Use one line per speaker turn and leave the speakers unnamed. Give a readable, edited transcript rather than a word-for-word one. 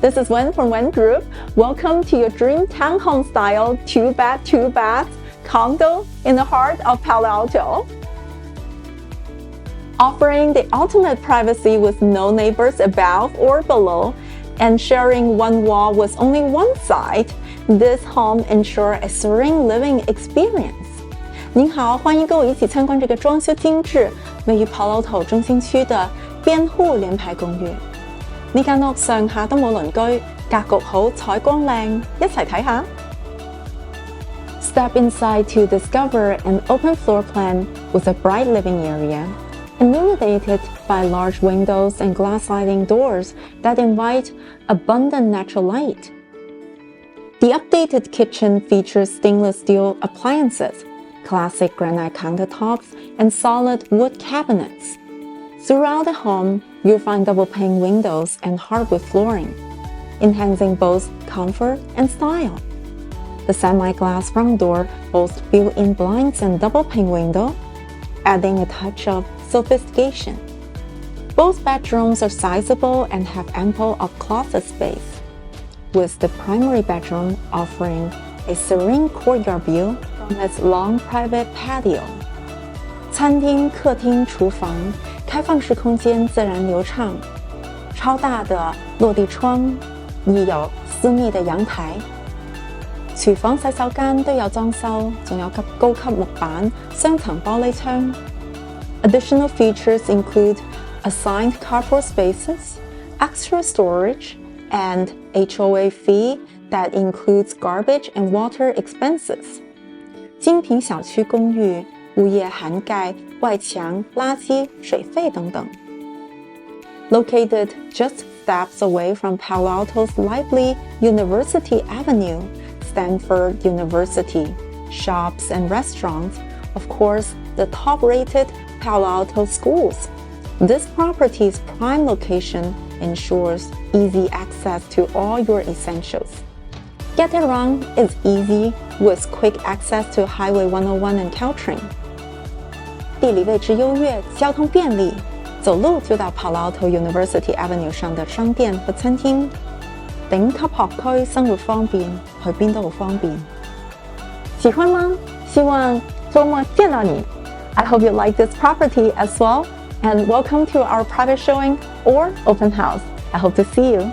This is Wen from Wen Group. Welcome to your dream townhome-style 2-bed, 2-bath condo in the heart of Palo Alto. Offering the ultimate privacy with no neighbors above or below and sharing one wall with only one side, this home ensures a serene living experience. 您好，欢迎跟我一起参观这个装修精致、位於 Palo Alto 中心區嘅邊戶聯排公寓。呢間屋上下都冇鄰居，格局好，採光靚，一齊睇下。Step inside to discover an open floor plan with a bright living area, illuminated by large windows and glass sliding doors that invite abundant natural light. The updated kitchen features stainless steel appliances, classic granite countertops, and solid wood cabinets. Throughout the home, you'll find double-pane windows and hardwood flooring, enhancing both comfort and style. The semi-glass front door boasts built-in blinds and double-pane window, adding a touch of sophistication. Both bedrooms are sizable and have ample of closet space, with the primary bedroom offering a serene courtyard view from its long private patio. 餐厅、客厅、厨房开放式空間自然流暢，超大的落地窗，亦有私密的陽台。廚房、洗手間都有裝修，仲有高級木板、雙層玻璃窗。Additional features include assigned carport spaces, extra storage, and HOA fee that includes garbage and water expenses. 精品小區公寓，物業涵蓋外牆、垃圾、水費等等。Located just steps away from Palo Alto's lively University Avenue, Stanford University, shops and restaurants, of course, the top-rated Palo Alto schools. This property's prime location ensures easy access to all your essentials. Getting around is easy with quick access to Highway 101 and Caltrain. 地理位置优越，交通便利，走路就到 Palo Alto University Avenue 上的商店和餐廳。頂級學區，生活方便，去邊都好方便。喜歡嗎？希望周末見到你。I hope you like this property as well, and welcome to our private showing or open house. I hope to see you.